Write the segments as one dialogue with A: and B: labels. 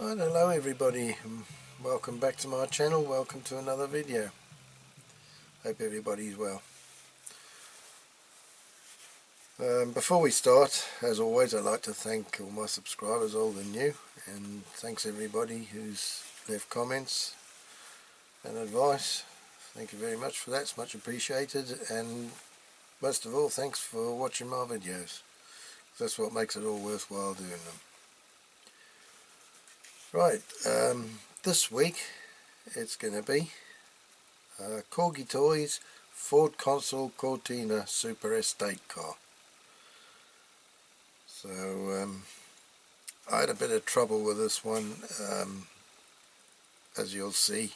A: Right, hello everybody, welcome back to my channel, welcome to another video. Hope everybody's well. Before we start, as always, I'd like to thank all my subscribers, old and new, and thanks everybody who's left comments and advice. Thank you very much for that, it's much appreciated, and most of all, thanks for watching my videos. That's what makes it all worthwhile doing them. Right, this week it's going to be Corgi Toys Ford Consul Cortina Super Estate car. So I had a bit of trouble with this one, as you'll see.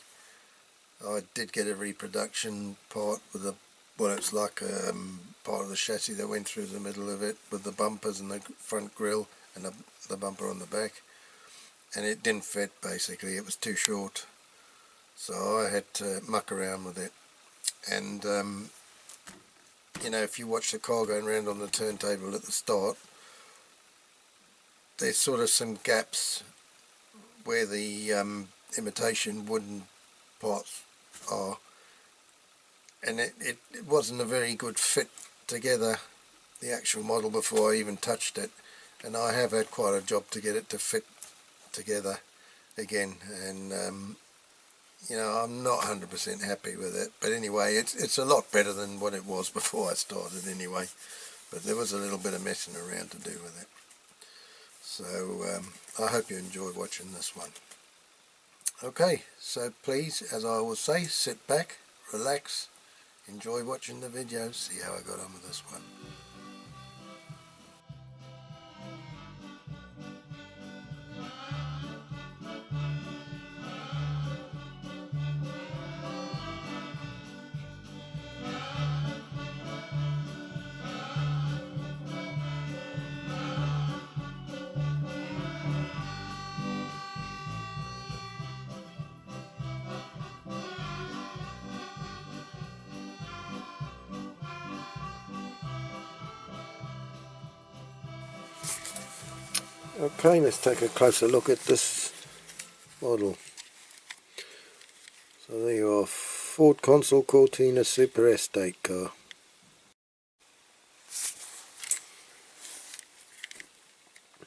A: I did get a reproduction part with a, well, it's like part of the chassis that went through the middle of it with the bumpers and the front grille and the bumper on the back, and it didn't fit. Basically it was too short, so I had to muck around with it. And you know, if you watch the car going around on the turntable at the start, there's sort of some gaps where the imitation wooden parts are, and it wasn't a very good fit together, the actual model, before I even touched it, and I have had quite a job to get it to fit together again, and you know, I'm not 100% happy with it, but anyway, it's a lot better than what it was before I started anyway, but there was a little bit of messing around to do with it. So I hope you enjoy watching this one. Okay, so please, as I always say, sit back, relax, enjoy watching the video, see how I got on with this one. Okay, let's take a closer look at this model. So there you are, Ford Consul Cortina Super Estate car.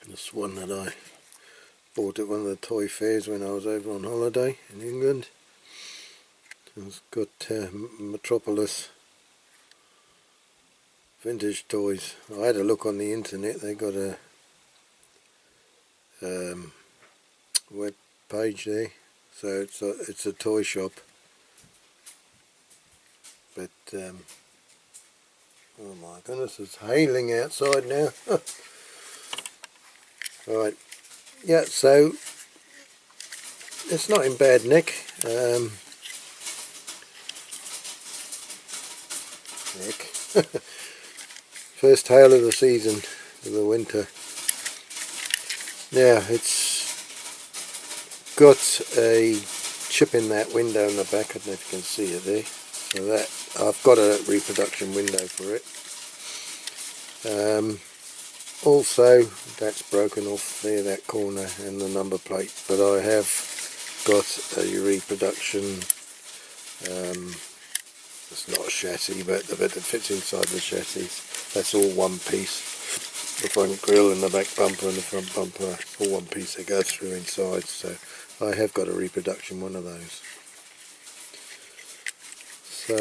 A: This one that I bought at one of the toy fairs when I was over on holiday in England. It's got Metropolis vintage toys. I had a look on the internet, they got a web page there, so it's a toy shop, but oh my goodness, it's hailing outside now. Right, yeah, so it's not in bad nick. First hail of the season, of the winter. Now it's got a chip in that window in the back. I don't know if you can see it there. So that, I've got a reproduction window for it. Also, that's broken off there, that corner, and the number plate. But I have got a reproduction. It's not a chassis, but it fits inside the chassis. That's all one piece. The front grille and the back bumper and the front bumper, all one piece that goes through inside. So I have got a reproduction one of those. So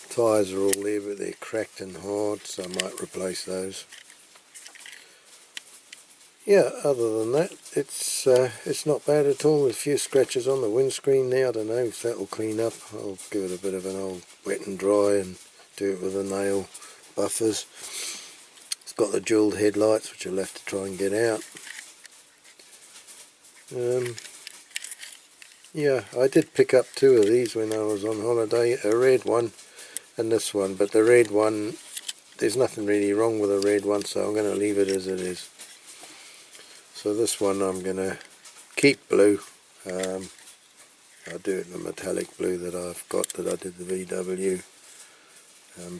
A: tyres are all there, but they're cracked and hard, so I might replace those. Yeah, other than that, it's not bad at all. There's a few scratches on the windscreen there. I don't know if that will clean up. I'll give it a bit of an old wet and dry and do it with the nail buffers. It's got the jewelled headlights, which I'll have to try and get out. Yeah, I did pick up two of these when I was on holiday, a red one and this one, but the red one, there's nothing really wrong with the red one, so I'm going to leave it as it is. So this one I'm going to keep blue. I'll do it in the metallic blue that I've got, that I did the VW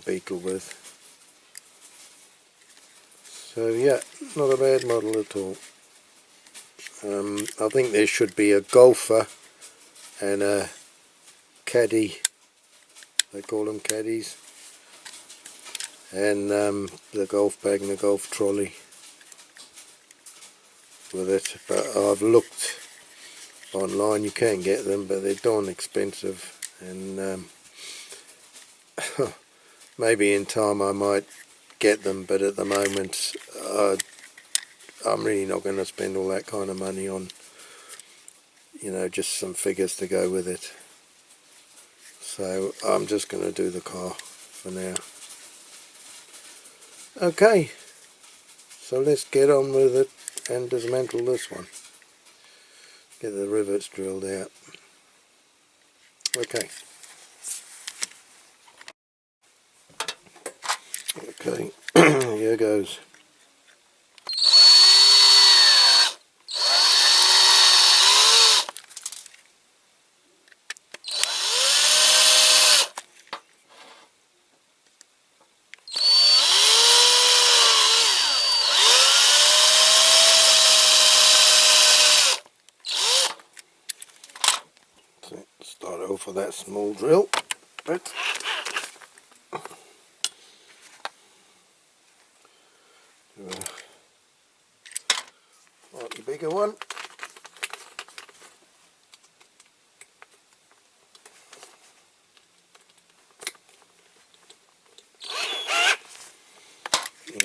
A: Beetle with. So yeah, not a bad model at all. I think there should be a golfer and a caddy, they call them caddies, and the golf bag and the golf trolley with it. But I've looked online, you can get them, but they're darn expensive, and maybe in time I might get them, but at the moment I'm really not going to spend all that kind of money on, you know, just some figures to go with it. So I'm just going to do the car for now. Okay, so let's get on with it and dismantle this one. Get the rivets drilled out. Okay. Okay, here goes. So start off with that small drill, but do a slightly bigger one.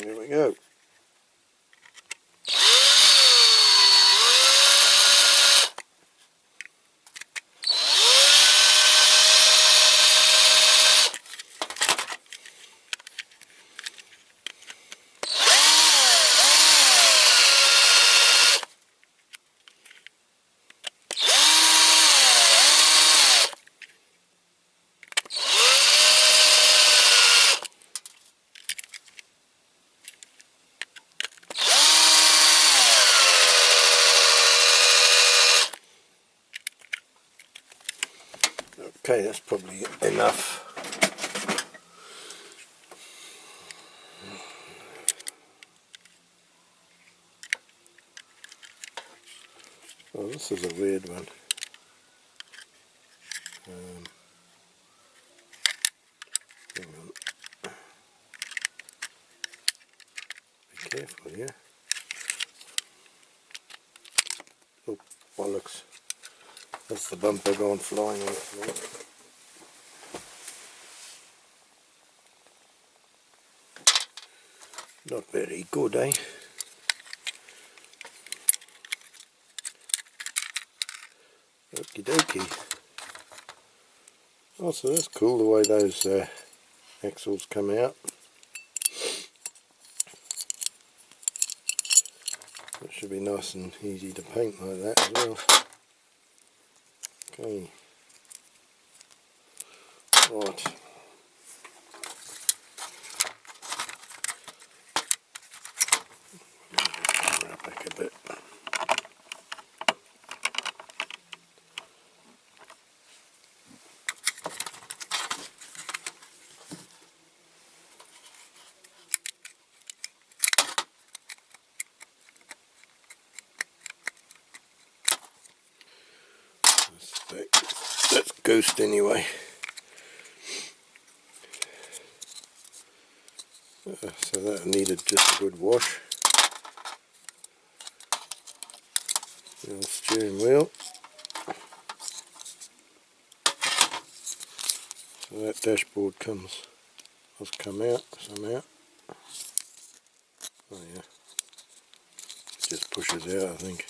A: There we go. Okay, that's probably enough. Oh, this is a weird one. Hang on. Be careful here. Oh, bollocks. That's the bumper gone flying off now. Not very good, eh? Okie dokie. Oh, so that's cool the way those axles come out. That should be nice and easy to paint like that as well. Okay. Right. Camera back a bit. That's ghost anyway. So that needed just a good wash. The steering wheel. So that dashboard has come out somehow. Oh yeah. It just pushes out, I think.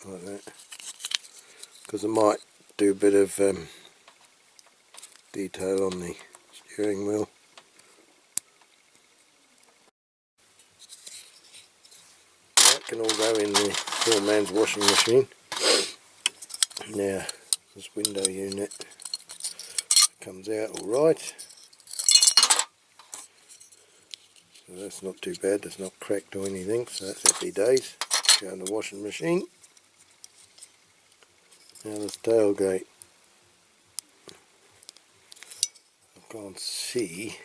A: Like that. Because I might do a bit of detail on the steering wheel. That can all go in the poor man's washing machine. Now, this window unit comes out alright. So that's not too bad, it's not cracked or anything, so that's happy days. Go in the washing machine. Now this tailgate. I can't see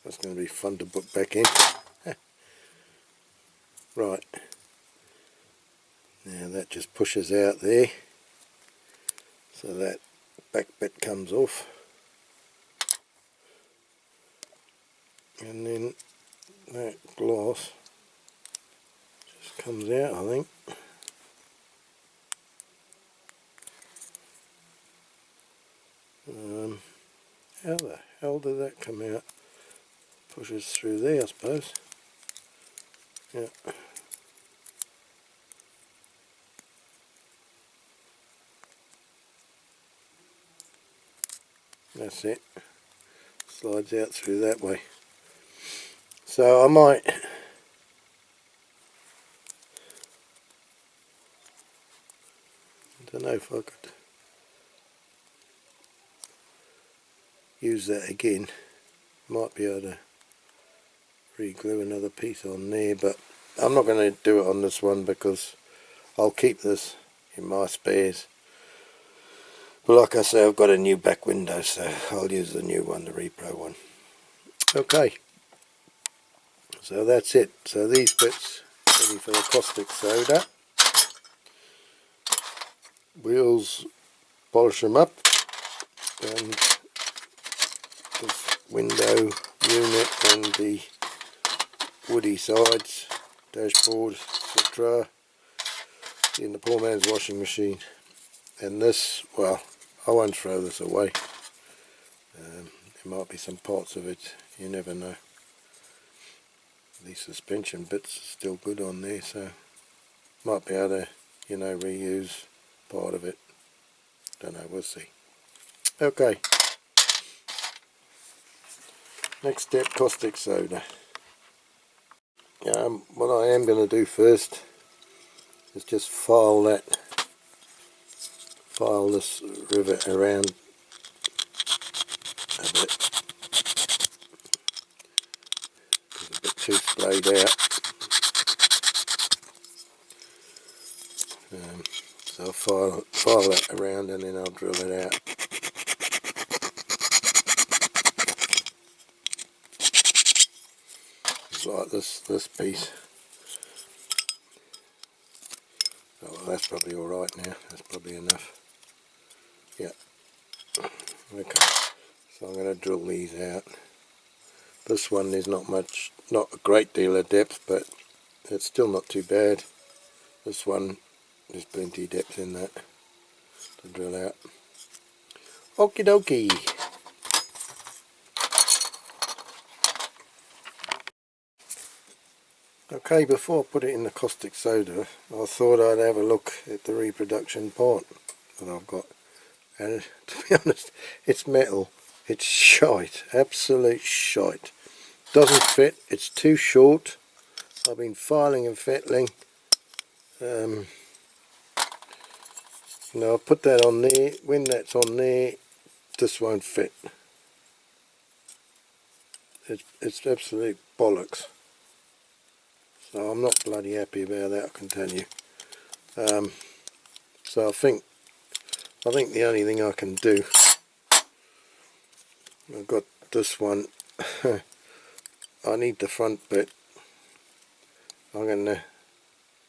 A: That's going to be fun to put back in. Right, now that just pushes out there, so that back bit comes off, and then that glass just comes out, I think. How the hell did that come out? Pushes through there, I suppose. Yeah. That's it. Slides out through that way. So I might don't know if I could use that again. Might be able to re-glue another piece on there, but I'm not going to do it on this one because I'll keep this in my spares. But like I say, I've got a new back window, so I'll use the new one, the Repro one. Okay, so that's it. So these bits ready for the caustic soda. Wheels, polish them up, and this window unit and the woody sides, dashboard, etc. in the poor man's washing machine. And this, well, I won't throw this away. There might be some parts of it, you never know. These suspension bits are still good on there, so might be able to, you know, reuse part of it. Don't know, we'll see. Okay. Next step, caustic soda. What I am going to do first is just file this rivet around a bit. It's a bit too splayed out. So I'll file that around and then I'll drill it out. It's like this piece. Oh, well, that's probably alright now. That's probably enough. Yeah. Okay. So I'm going to drill these out. This one is not a great deal of depth, but it's still not too bad. This one, there's plenty of depth in that to drill out. Okie dokie. Okay, before I put it in the caustic soda, I thought I'd have a look at the reproduction part that I've got. And to be honest, it's metal. It's shite. Absolute shite. Doesn't fit. It's too short. I've been filing and fettling. You know, I'll put that on there. When that's on there, this won't fit. It's absolute bollocks. So I'm not bloody happy about that, I can tell you. So I think the only thing I can do, I've got this one. I need the front bit. I'm going to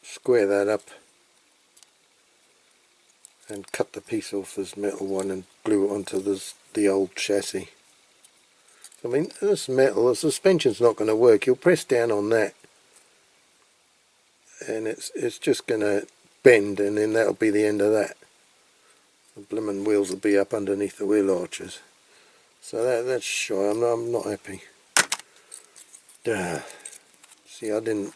A: square that up and cut the piece off this metal one and glue it onto the old chassis. I mean, this metal, the suspension's not going to work. You'll press down on that and it's just going to bend, and then that'll be the end of that. The blimmin' wheels will be up underneath the wheel arches. So that's shy. I'm not happy. See, I didn't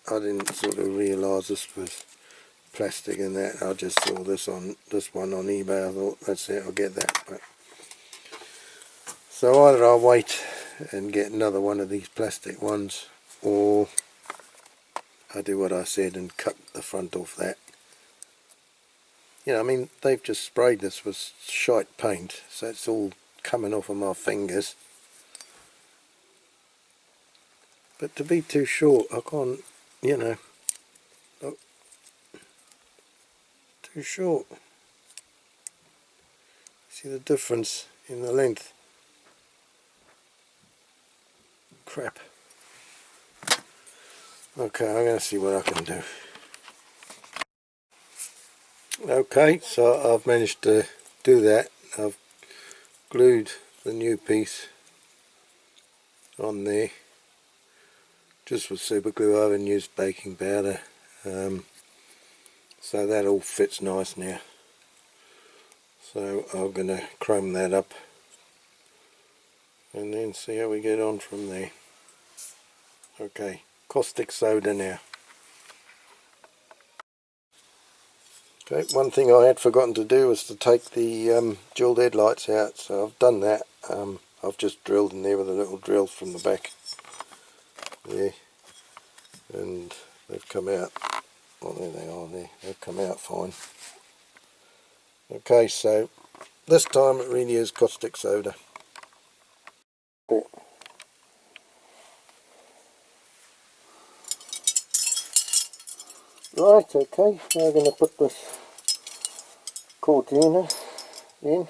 A: sort of realise this was plastic and that. I just saw this one on eBay. I thought, that's it, I'll get that. But so either I'll wait and get another one of these plastic ones, or I do what I said and cut the front off that. You know, I mean, they've just sprayed this with shite paint, so it's all coming off of my fingers. But to be too short, I can't, you know, look, too short. See the difference in the length? crap. Okay, I'm going to see what I can do. Okay, so I've managed to do that. I've glued the new piece on there just with super glue. I haven't used baking powder, so that all fits nice now. So I'm going to chrome that up and then see how we get on from there. Okay, caustic soda now. Okay, one thing I had forgotten to do was to take the jeweled headlights out, so I've done that. I've just drilled in there with a little drill from the back there, and they've come out. Well, there they are there. They've come out fine. Okay, so this time it really is caustic soda. Right, okay, now I'm going to put this Cortina in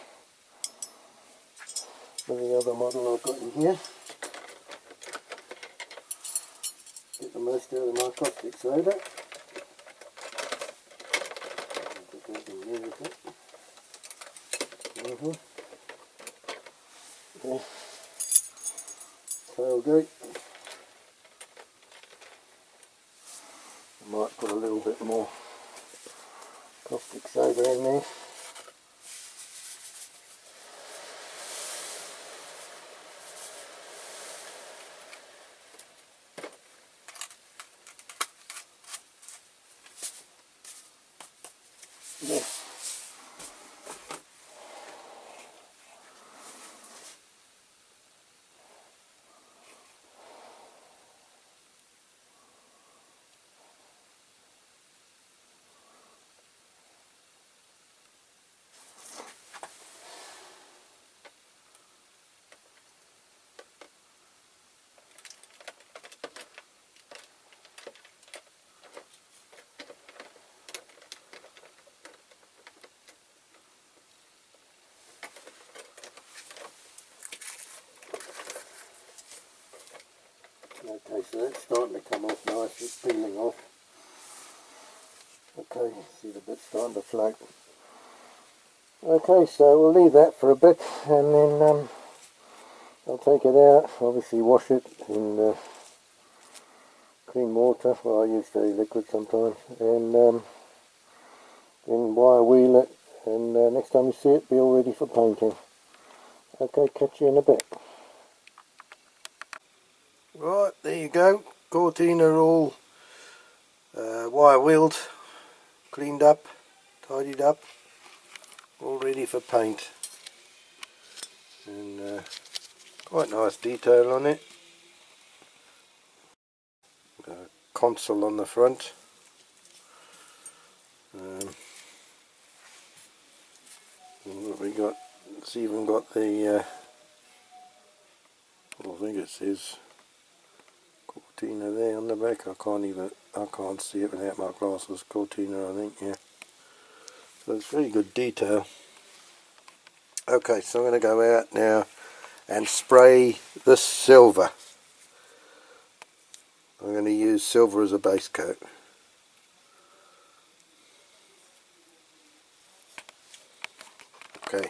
A: with the other model I've got in here. Get the most out of my caustic soda. Put that in there with it. Yeah. Tailgate. I might put a little bit more caustic soda in there. Yeah. Okay, so that's starting to come off nice, it's peeling off. Okay, see the bit starting to float. Okay, so we'll leave that for a bit and then I'll take it out, obviously wash it in clean water, well I use very liquid sometimes, and then wire wheel it, and next time you see it, be all ready for painting. Okay, catch you in a bit. Right, there you go, Cortina all wire wheeled, cleaned up, tidied up, all ready for paint. And quite nice detail on it. Got a console on the front. What we got? It's even got the I think it says Cortina there on the back. I can't see it without my glasses. Cortina, I think, yeah. So it's very good detail. Okay, so I'm going to go out now and spray this silver. I'm going to use silver as a base coat. Okay.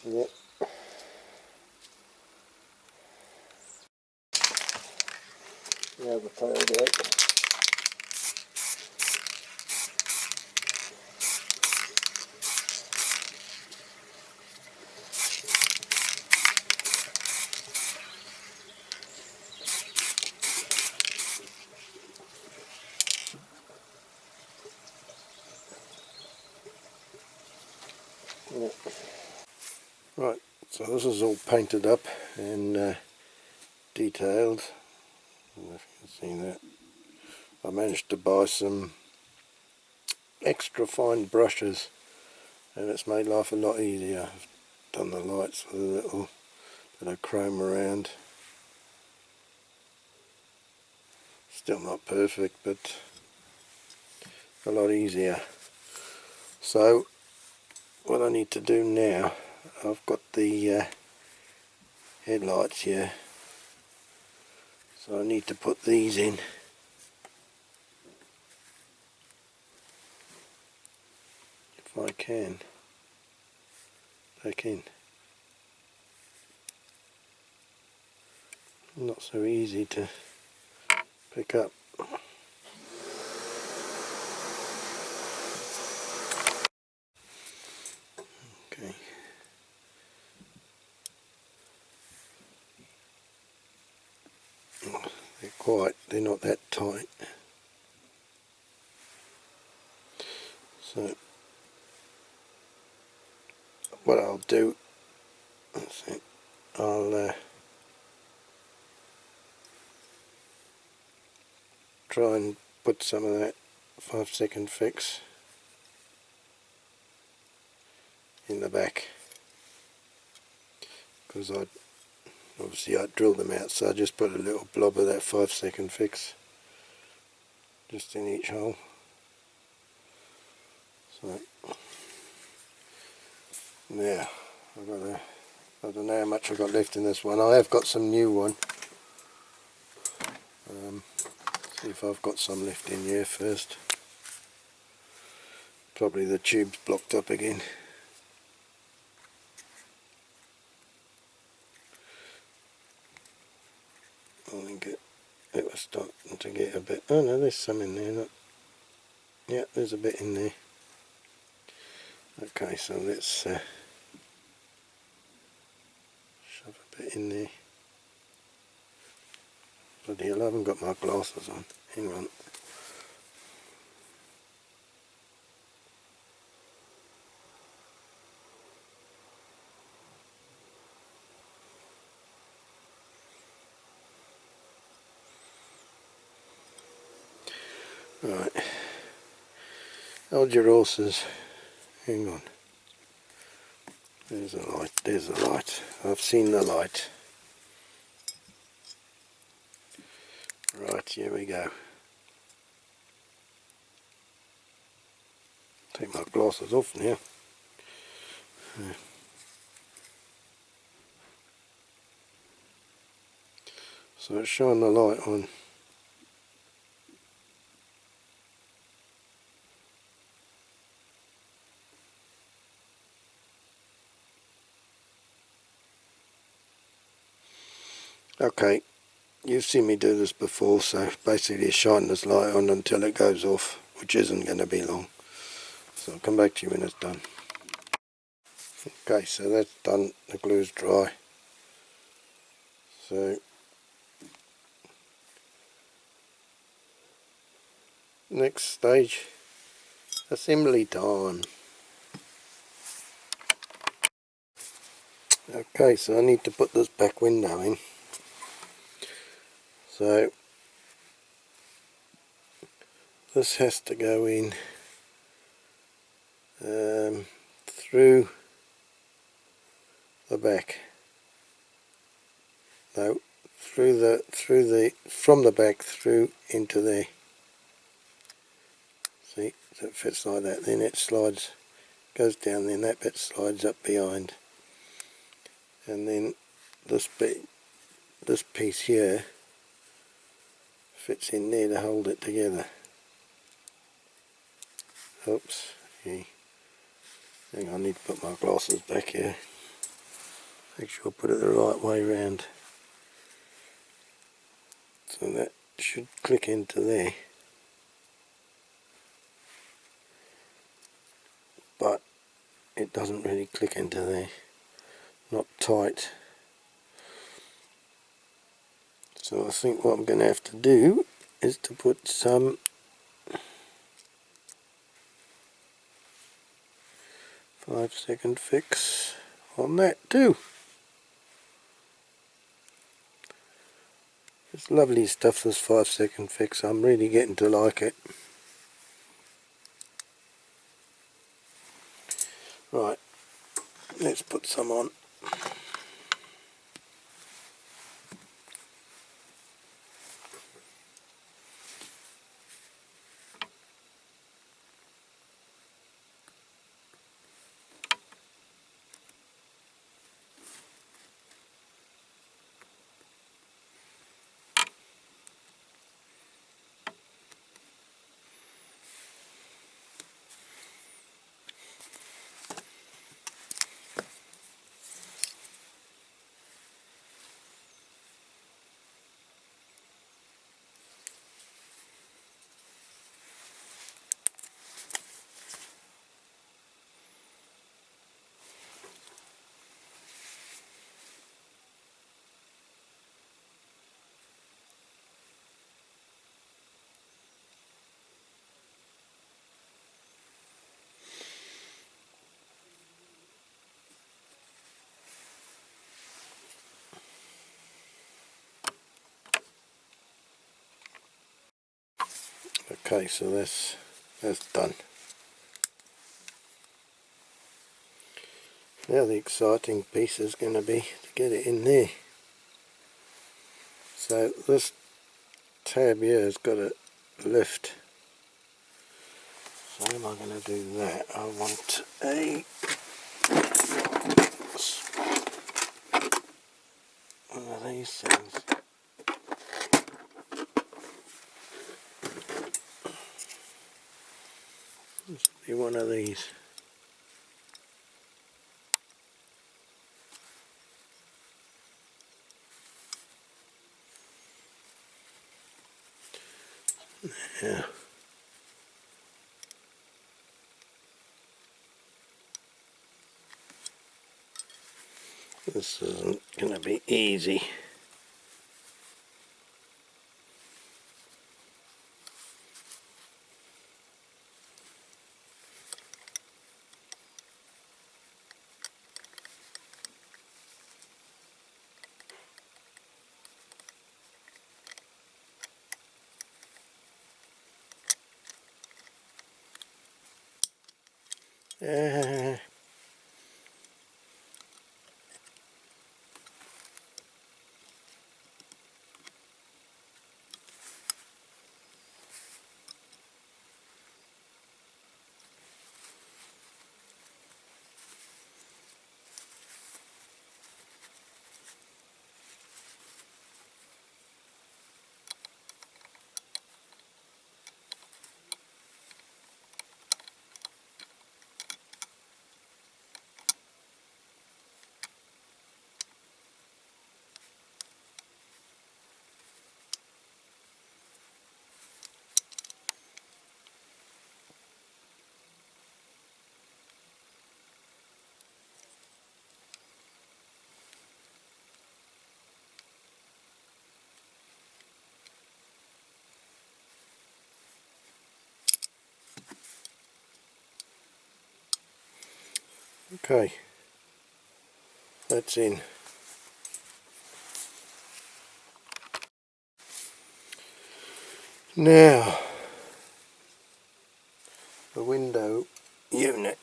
A: Yep. Now the tailgate. Yep. Right, so this is all painted up and detailed. I don't know if you can see that. I managed to buy some extra fine brushes and it's made life a lot easier. I've done the lights with a little bit of chrome around. Still not perfect, but a lot easier. So what I need to do now, I've got the headlights here, so I need to put these in. If I can, back in. Not so easy to pick up. Okay. They're not that tight. So what I'll do, I'll try and put some of that 5-second fix in the back, because obviously I drilled them out, so I just put a little blob of that 5-second fix just in each hole. So now I don't know how much I've got left in this one. I have got some new one. See if I've got some left in here first. Probably the tube's blocked up again. I think it was starting to get a bit. Oh no, there's some in there. Look. Yeah, there's a bit in there. Okay, so let's shove a bit in there. Bloody hell, I haven't got my glasses on. Hang on. Right. Hold your horses. Hang on. There's a light. There's a light. I've seen the light. Right, here we go. Take my glasses off now. So it's shine the light on. Okay, you've seen me do this before, so basically shine this light on until it goes off, which isn't going to be long. So I'll come back to you when it's done. Okay, so that's done, the glue's dry. So next stage, assembly time. Okay, so I need to put this back window in. So this has to go in through the back. No, from the back through into there. See, so it fits like that. Then it slides, goes down, then that bit slides up behind. And then this piece here fits in there to hold it together. Oops, yeah. Hang on, I need to put my glasses back here. Make sure I put it the right way round. So that should click into there. But it doesn't really click into there. Not tight. So I think what I'm going to have to do is to put some 5-second fix on that too. It's lovely stuff, this 5-second fix. I'm really getting to like it. Right, let's put some on. Okay, so that's done. Now the exciting piece is going to be to get it in there. So this tab here has got a lift. So how am I going to do that? I want one of these things. This will be one of these. Yeah. This isn't going to be easy. Okay, that's in. Now, the window unit.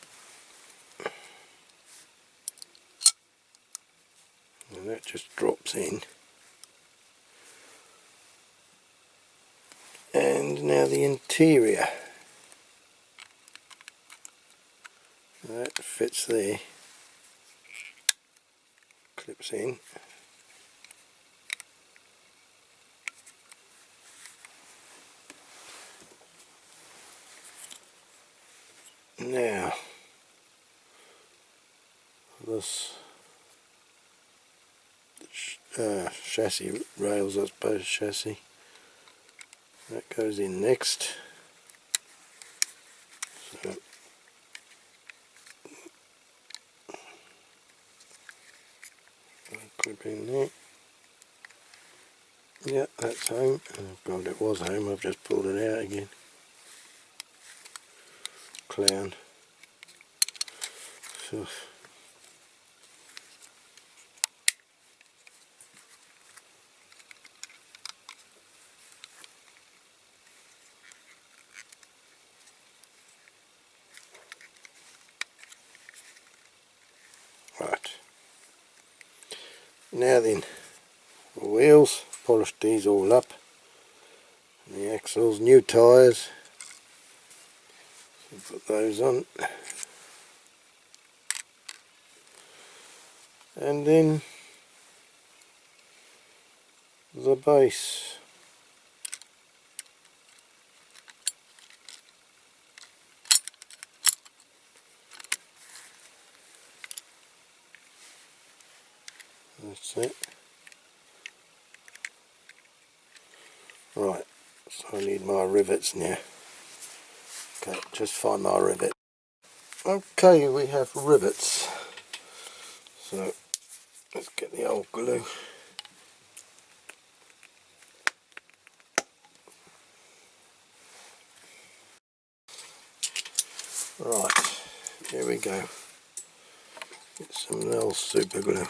A: And that just drops in. And now the interior. That fits there. Clips in. Now, this
B: chassis rails, I suppose, chassis. That goes in next. So clip in there. Yeah, that's home. Oh God, it was home. I've just pulled it out again. Clown. So, right. Now then, the wheels. Polished these all up. The axles, new tyres. So put those on. And then the base. That's it. Right, so I need my rivets now. Okay, just find my rivet. Okay, we have rivets. So let's get the old glue. Right, here we go. Get some old super glue.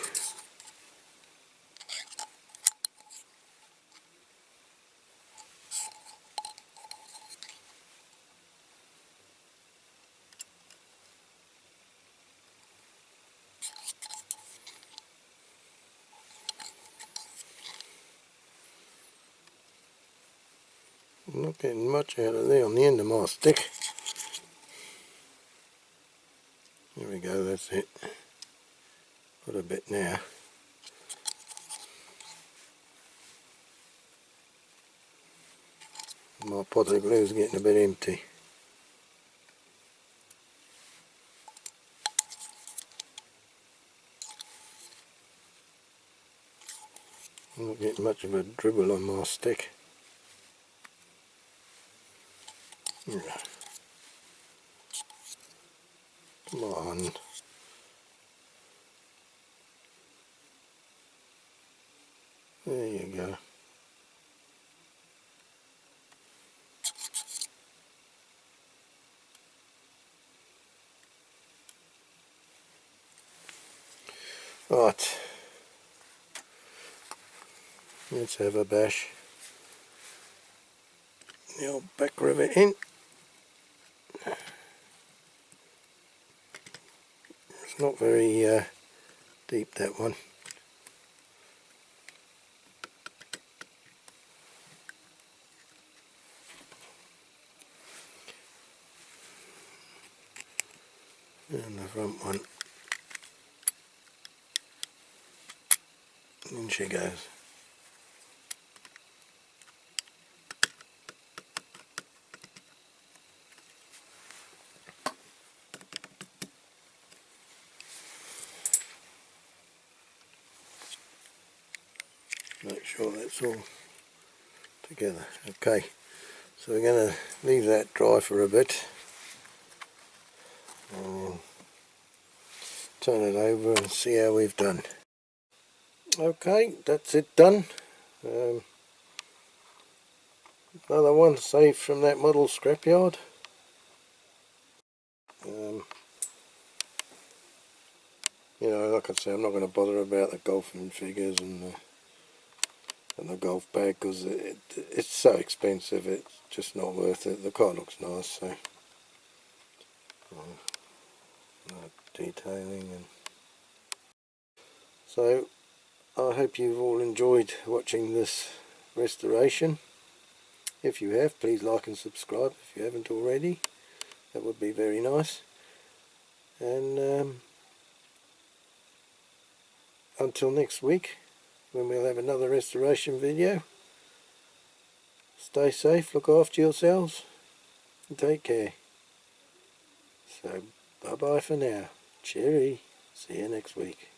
B: I'm not getting much out of there on the end of my stick. There we go, that's it. Got a bit now. My pot of glue is getting a bit empty. I'm not getting much of a dribble on my stick. Yeah. Come on. There you go. Right. Let's have a bash. The old back rivet in. It's not very deep, that one. And the front one. In she goes. Make sure that's all together. Okay, so we're going to leave that dry for a bit and then turn it over and see how we've done. Okay, that's it done. Another one saved from that model scrapyard. You know, like I say, I'm not going to bother about the golfing figures and the golf bag because it's so expensive. It's just not worth it. The car looks nice, so detailing and so I hope you've all enjoyed watching this restoration. If you have, please like and subscribe if you haven't already. That would be very nice. And until next week, when we'll have another restoration video, stay safe, look after yourselves, and take care. So, bye bye for now. Cheery. See you next week.